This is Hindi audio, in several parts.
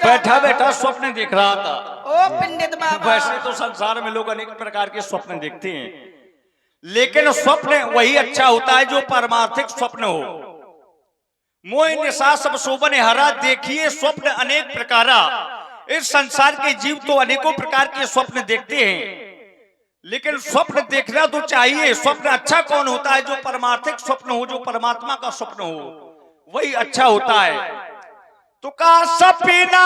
बैठा बैठा स्वप्न देख रहा था। ओ पंडित बाबा, वैसे तो संसार में लोग अनेक प्रकार के स्वप्न देखते हैं, लेकिन स्वप्न वही अच्छा होता है जो परमार्थिक स्वप्न हो। मोह निशा सब शोभन हरा, देखिए स्वप्न अनेक प्रकारा। इस संसार के जीव तो अनेकों प्रकार के स्वप्न देखते हैं, लेकिन स्वप्न देखना तो चाहिए। स्वप्न अच्छा कौन होता है? जो परमार्थिक स्वप्न हो, जो परमात्मा का स्वप्न हो, वही अच्छा होता है। तो का सपना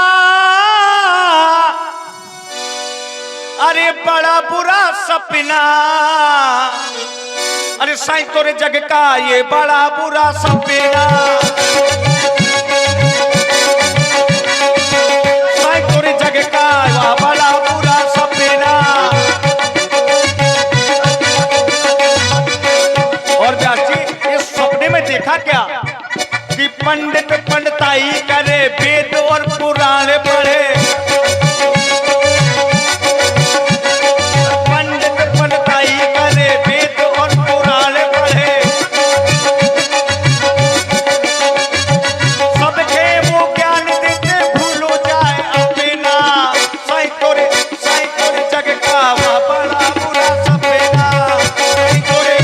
अरे बड़ा बुरा सपना, अरे साईं तोरे जग का ये बड़ा बुरा सपना, साईं तोरे जग का ये बड़ा बुरा सपना। और जाची इस सपने में देखा क्या कि पंडित पंडिताई करे, वेद और पुराण पढ़े, पंडित पंडिताई करे, वेद और पुराण पढ़े, सबके वो ज्ञान देते भूलो जाए अपना, साईं तोरे जग का बड़ा बुरा सपना, साईं तोरे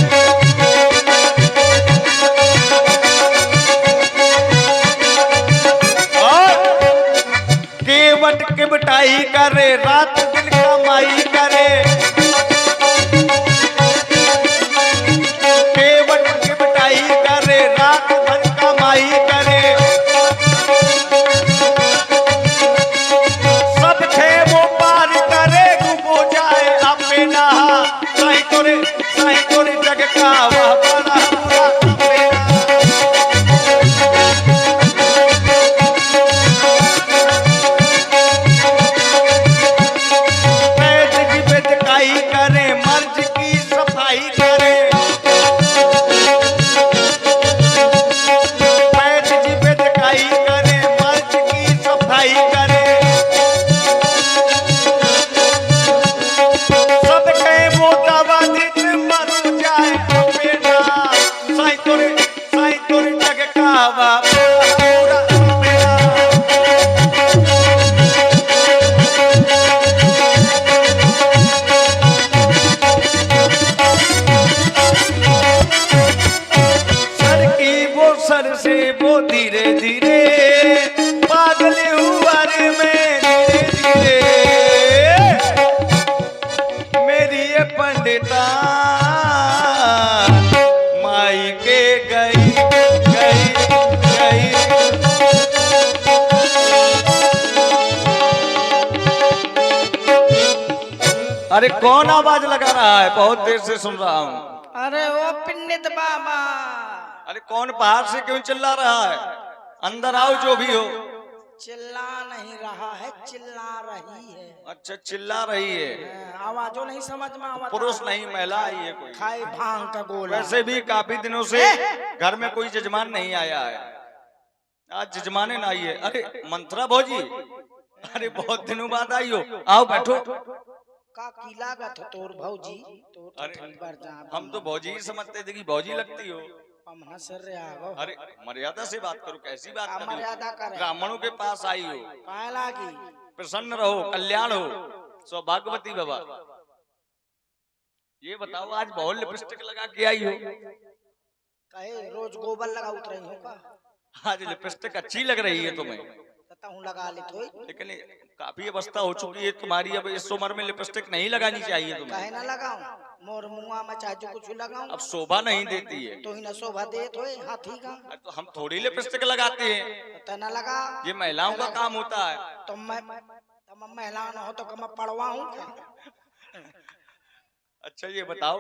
केवट के बटाई करे, रात दिन कमाई करे, केवट के बटाई करे, रात दिन कमाई करे, सब थे वो पार करे, डूबो जाए अपना, साईं तोरे जग का वह बड़ा बुरा सपना। करे मर्ज की सफाई करे, बैठ जी बेदकाई करे, मर्ज की सफाई करे, सब कहे वो दवा दित मर जाए अपना, साईं तोरे जग का वा पूरा सपना। सर से वो धीरे धीरे पागल हुआ रे मैं, धीरे धीरे मेरी ये पंडिता माई के गई गई गई। अरे कौन आवाज लगा रहा है? बहुत देर से सुन रहा हूँ। अरे ओ पंडित बाबा, अरे कौन बाहर से क्यों चिल्ला रहा है? अंदर आओ जो भी हो। चिल्ला नहीं रहा है, चिल्ला रही है। अच्छा चिल्ला रही है, आवाजों नहीं समझ में आवता। पुरुष नहीं महिला आई है कोई? खाई भांग का गोला। वैसे भी काफी दिनों से घर में कोई जजमान नहीं आया है, आज जजमाने ना आई है। अरे मंत्रा भौजी, अरे बहुत दिनों बाद आई हो, आओ बैठो। का कीला का तोर भौजी तो अरे हम तो भौजी ही समझते थे कि भौजी लगती हो। अरे मर्यादा से बात करो, कैसी बात कर रही हो? ब्राह्मणों के पास आई हो, प्रसन्न रहो, कल्याण हो, सौभाग्यवती बाबा। ये बताओ आज बहुत लिपस्टिक लगा के आई हो? कहे रोज गोबर लगा उतर रही हो का? आज लिपस्टिक अच्छी लग रही है तुम्हें, लगा ले तो। लेकिन काफी अवस्था हो चुकी है तुम्हारी, अब इस उम्र में लिपस्टिक नहीं लगानी चाहिए तुम्हें। कहे ना लगाऊं, मोर मुंगा में चाहे कुछ लगाऊं, अब शोभा नहीं देती है। तो ही ना शोभा दे तो हाथी का। तो हम थोड़ी लिपस्टिक लगाते हैं, तो ना लगा, ये महिलाओं का काम होता है। तो मैं महिला न हो तो मैं पढ़वा हूँ। अच्छा ये बताओ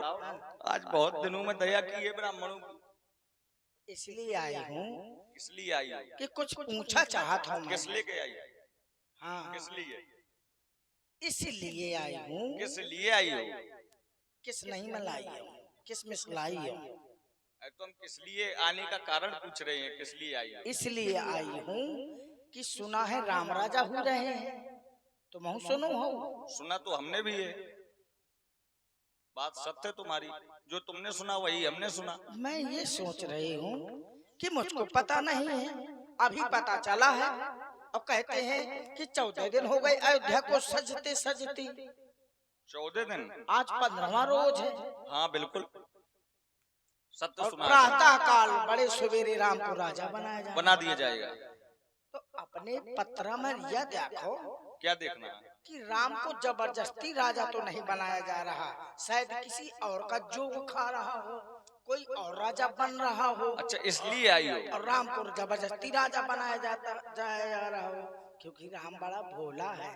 आज बहुत दिनों में दया की है ब्राह्मणों की? इसलिए आई हूँ। इसलिए आई कि कुछ पूछा चाहता हूँ। किस लिए आई? हाँ किस लिए? इसलिए आई हूँ। किस लिए आई हो? किस नहीं मलाई हो, किस मिसलाई हो? तुम किस लिए आने का कारण पूछ रहे हैं? किस लिए आई? इसलिए आई हूँ कि सुना है राम राजा हो रहे हैं, तुम तो सुनो हो? सुना तो हमने भी है, बात सत्य तुम्हारी, जो तुमने सुना वही हमने सुना। मैं ये सोच रही हूँ कि मुझको पता नहीं है, अभी पता चला है। और कहते हैं कि 14 दिन हो गए अयोध्या को सजते सजते, 14 दिन। आज 15वां रोज है। हाँ बिल्कुल सत्य और सुना है। प्रातः काल बड़े सवेरे राम को राजा बना दिया जाएगा। तो अपने पत्र में यह देखो क्या देखना है? कि राम को जबरदस्ती राजा तो नहीं बनाया जा रहा, शायद किसी और का जोग खा रहा हो, कोई और राजा बन रहा हो। अच्छा इसलिए आई हो। और राम को जबरदस्ती राजा बनाया जाया जा रहा हो, क्योंकि राम बड़ा भोला है।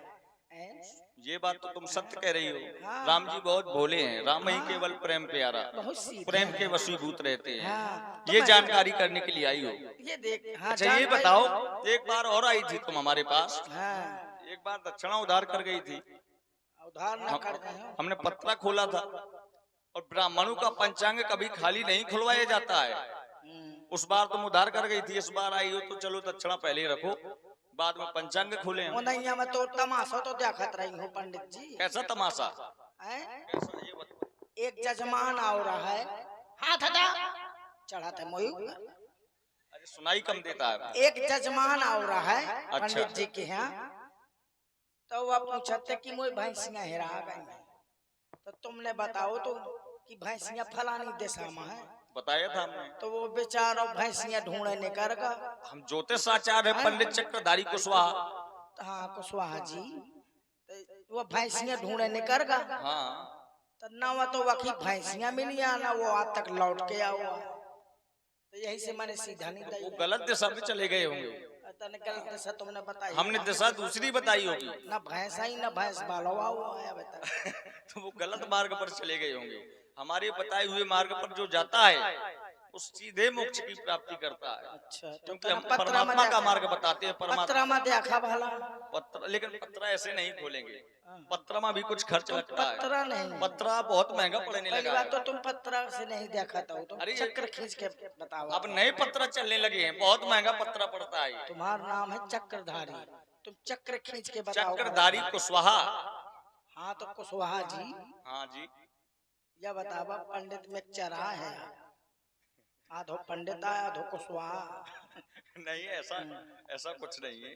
ये बात तो तुम सत्य कह रही हो। हाँ। राम जी बहुत भोले हैं। राम ही केवल प्रेम प्यारा, बहुत सीधे प्रेम के हैं। वशीभूत रहते हैं। हाँ, तो ये मैं- जानकारी करने के लिए आई हो। ये देख। हाँ, अच्छा ये बताओ, एक बार और आई थी तुम हमारे पास। हाँ, एक बार दक्षिणा उधार कर गई थी। उधार न कर गए। हमने पत्रा खोला था और ब्राह्मणों का पंचांग कभी खाली नहीं खुलवाया जाता है। उस बार तुम उधार कर गई थी, इस बार आई हो तो चलो दक्षिणा पहले ही रखो, बाद में पंचांग खोले हम। उनैया में तो तमाशा तो देखत रही हूँ पंडित जी। कैसा तमाशा? हैं? कैसा ये बताओ। एक जजमान आ रहा है, हाथ हटा, चढ़ा था मोयू। अरे सुनाई कम देता है। एक जजमान आ रहा है अच्छा। पंडित जी के यहाँ, तो वह पूछते कि मोई भैंसियां हेरा गई हैं। तो तुमने बताओ तो कि भैंसियां फलानी दिशा में है। बताया था हमने। तो वो बेचारा भैंसियां ढूंढे निकल गा। हम ज्योतिष आचार्य है पंडित चक्रधारी कुशवाहा। हाँ कुशवाहा जी, तो वो भैंसियां ढूंढे निकल गा। हाँ तो ना वो तो वकी भैंसियां मिली ना वो आज तक लौट के आओ। तो यही से मैंने सीधा नहीं वो दी। गलत दिशा में चले गए होंगे। तने गलत दिशा तुमने बताई। हमने दिशा दूसरी बताई होगी। ना भैंसा ही ना भैंस बालवा हुआ है बता। तो वो गलत मार्ग पर चले गए होंगे। हमारे बताए हुए मार्ग पर जो जाता है उस सीधे मोक्ष की प्राप्ति करता है। अच्छा, क्योंकि हम परमात्मा का मार्ग बताते हैं। पत्रा परमात्मा में देखा भला। पत्र, लेकिन पत्रा ऐसे नहीं खोलेंगे। पत्रा में भी कुछ खर्च लगता है। पत्रा नहीं, पत्रा बहुत महंगा पड़ने पहली लगा बात तो है। तुम पत्रा से नहीं देखा था, तुम अरे चक्र खींच के बताओ। अब नए पत्रा चलने लगे हैं, बहुत महंगा पत्रा पड़ता है। तुम्हारा नाम है चक्रधारी, तुम चक्र खींच के बताओ। चक्रधारी कुशवाहा। हाँ तो कुशवाहा जी, हाँ जी। यह बतावा पंडित में चरा है, आधो पंडित है आधो कुशवाहा। नहीं ऐसा ऐसा कुछ नहीं है,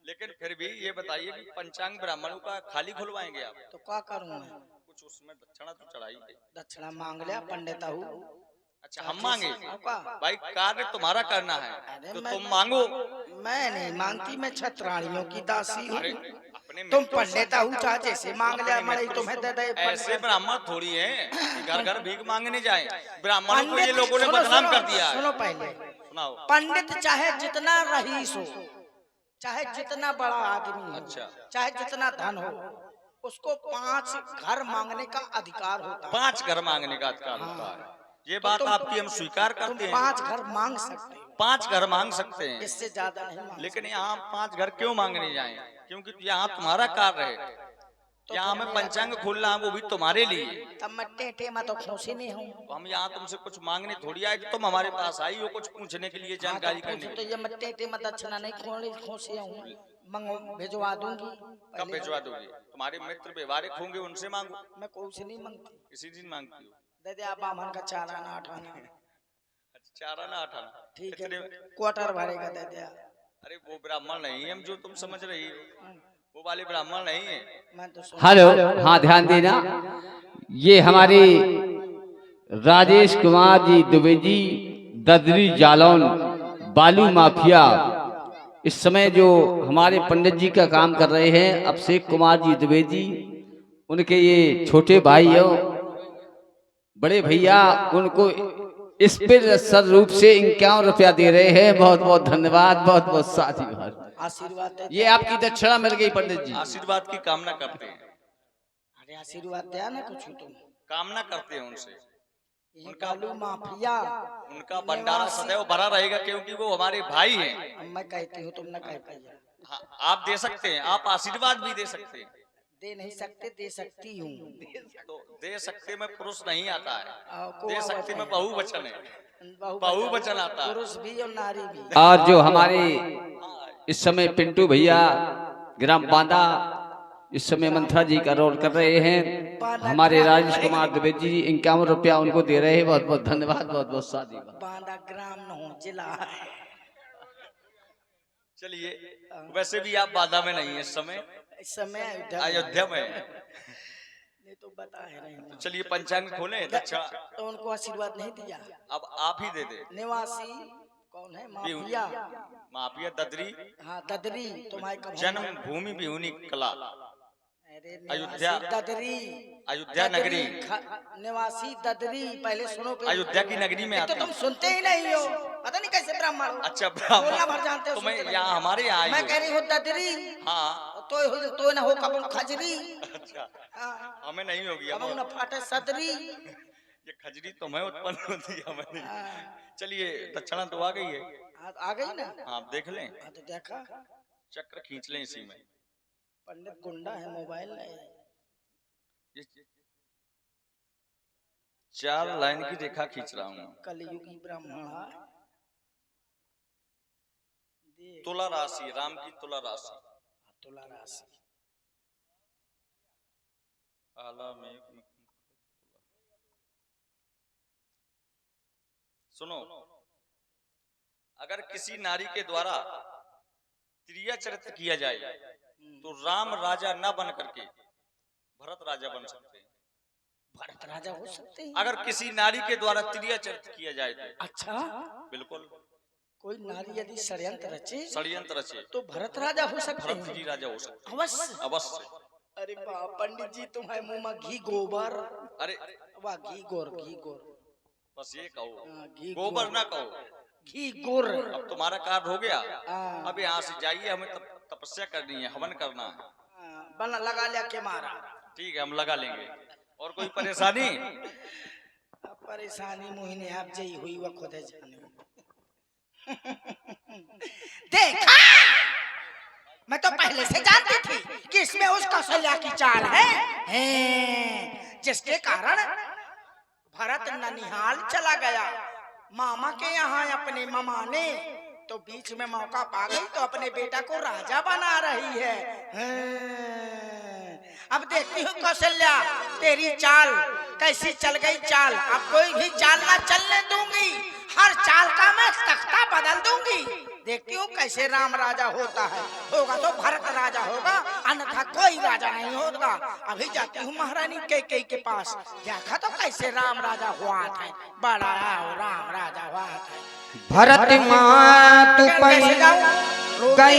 लेकिन फिर भी ये बताइए कि पंचांग ब्राह्मणों का खाली खुलवाएंगे आप? तो क्या करूं मैं? कुछ उसमें दक्षिणा तो चढ़ाई। दक्षिणा मांग लिया पंडित हूँ। अच्छा हम मांगे? का? भाई कार्य तुम्हारा करना है अरे तो मैं- तुम मांगो। मैं नहीं मांगती, मैं छत्राणियों की दासी हूँ। अरे अपने तुम मित्रों से- पंडित हूँ, चाहे जैसे मांग लिया अपने मैं मित्रों तुम्हें दे दे। ऐसे ब्राह्मण थोड़ी हैं कि घर घर भीख मांगने जाए। ब्राह्मणों को ये पंडित लोगों ने सुनो, बदनाम सुनो, कर दिया है। सुनो पहले, सुनाओ। पंडित चाहे जितना रईस हो, चाहे जितना बड़ा आदमी हो, अच्छा। चाहे जितना धन हो, उसको 5 घर मांगने का अधिकार होता है। 5 घर मांगने का अधिकार होता है। ये बात आपकी हम स्वीकार तुम करते हैं। 5 घर मांग सकते हो, 5 घर मांग सकते हैं, इससे ज्यादा नहीं मांग लेकिन यहाँ 5 घर क्यों मांगने जाएं? क्योंकि यहाँ तुम्हारा कार्य है। तो यहाँ फिर हमें मेरा पंचांग खोलना है, वो भी तुम्हारे लिए। तब मैं टेटे में तो खुशी नहीं हूँ। तो हम यहाँ तुमसे कुछ मांगने थोड़ी आए, तुम हमारे पास आई हो कुछ पूछने के लिए, जानकारी करने के तो लिए। ये मैं टेटे में दक्षिणा नहीं खोली खुशी हूँ, मंगो भिजवा दूंगी। कब भिजवा दोगे? तुम्हारे मित्र व्यवहारिक होंगे, उनसे मांगो। मैं कोई से नहीं मांगती। इसी दिन मांगती हो? दे दे आप बामन का चारा ना आठाना। अच्छा, चारा ना आठाना। ठीक है, इतने- क्वार्टर भरेगा दे दे। अरे वो ब्राह्मण नहीं है हम जो तुम समझ रही हो, वो वाले ब्राह्मण नहीं है। मैं तो हेलो, हाँ ध्यान देना। ये हमारे राजेश कुमार जी दुबे जी, ददरी जालौन बालू माफिया, इस समय जो हमारे पंडित जी का काम कर रहे हैं अभिषेक कुमार जी दुबे जी, उनके ये छोटे भाई हो, बड़े भैया, उनको इस पर सर रूप से 51 रुपया दे रहे हैं। बहुत बहुत धन्यवाद, बहुत बहुत साधुवाद। आशीर्वाद दे। ये आपकी दक्षिणा मिल गई पंडित जी। आशीर्वाद की कामना करते हैं। अरे आशीर्वाद दे ना कुछ तुम। कामना करते हैं उनसे। ये बालू माफिया, उनका भंडारा सदैव भरा रहेगा, क्योंकि वो हमारे भाई हैं। अब मैं कहती हूँ तुम न कह पाइए। हाँ, आप दे सकते हैं, आप आशीर्वाद भी दे सकते हैं। दे नहीं सकते, दे सकती हूँ। तो दे सकते में पुरुष नहीं आता है, को दे सकते में बहुवचन है, बहुवचन बहुवचन आता है। पुरुष भी और नारी भी। और जो हमारे इस समय पिंटू भैया ग्राम बांदा इस समय मंत्रा जी का रोल कर रहे हैं, हमारे राजेश कुमार दुबे जी 51 रुपया उनको दे रहे हैं। बहुत बहुत धन्यवाद, बहुत बहुत साधुवाद। बांदा ग्राम न हो जिला है। चलिए, वैसे भी आप बाधा में नहीं है इस समय, इस समय अयोध्या में। ये तो बता है नहीं तो चलिए पंचांग खोले दक्षिणा, तो उनको आशीर्वाद नहीं दिया। अब आप ही दे दे। निवासी कौन है? माफिया। माफिया ददरी, हाँ ददरी तुम्हारे कब जन्म भूमि बिहुनी कला, अरे अयोध्या, ददरी, अयोध्या नगरी, निवासी ददरी। पहले सुनो, अयोध्या की नगरी में तो आते तुम हैं। सुनते ही नहीं हो, पता नहीं कैसे ब्राह्मण हो। अच्छा बोलना भर ब्राह्मण, जानते हो, तो मैं सुनते यहाँ नहीं। हमारे यहाँ आई मैं हूँ। कह रही हूँ ददरी, हाँ तो ना हो कबूल खजरी, अच्छा, हाँ, हमें नहीं होगी कबूल न फाटे सदरी। ये खजरी तो मैं उत्पन्न होती है, हमें नहीं। हाँ, चलिए दक्षिणा तो आ गई है, आ गई ना। आप देख लें, हाँ तो देखा, चक्र खींच लें इसी में। पंडित गुंडा है, मोबाइल नहीं। ये 4 लाइन की रेखा खींच रहा हूँ। कलयुगी ब्राह्मणा तुला राशि, राम की तुला राशि, तुला राशि। आला में सुनो, अगर किसी नारी के द्वारा त्रिया चरित्र किया जाए तो राम राजा न बन करके भरत राजा बन सकते हैं। भरत राजा हो सकते हैं। अगर किसी नारी के द्वारा त्रिया चरित्र किया जाए तो अच्छा, बिल्कुल, कोई नारी यदि षड्यंत्र षड्यंत्र रचे तो भरत राजा हो सकते भरत हैं। जी राजा हो सकते अवश्य हैं, अवश्य। अरे बाप, पंडित जी तुम्हारे मुंह में घी गोबर। अरे वाह, घी गोर, घी गोर। बस ये कहो, हाँ, घी गोबर ना कहो। घी गोर। अब तुम्हारा कार्य हो गया, हाँ, अब यहाँ से जाइए, हमें तपस्या करनी है, हवन करना है। हाँ, बना लगा लिया के मारा। ठीक है, हम लगा लेंगे। और कोई परेशानी? अब परेशानी मोहिनी आप जई हुई वह खुद जाने। देखा, मैं तो पहले से जानती थी कि इसमें उस कौशल्या की चाल है, जिसके कारण भरत ननिहाल चला गया मामा के यहाँ अपने मामा ने, तो बीच में मौका पा गई तो अपने बेटा को राजा बना रही है। अब देखती हूँ कौशल्या तेरी चाल कैसी चल गई चाल। अब कोई भी चाल ना चलने दूंगी, हर चाल का मैं तख्ता बदल दूंगी। देखती हूँ कैसे राम राजा होता है, होगा तो भरत राजा होगा, अन्यथा कोई राजा नहीं होगा। अभी जाती हूँ महारानी कैकेयी के पास, देखा तो कैसे राम राजा हुआ था, बड़ा राम राजा हुआ था। भरत माँ तू कैसे जाऊं?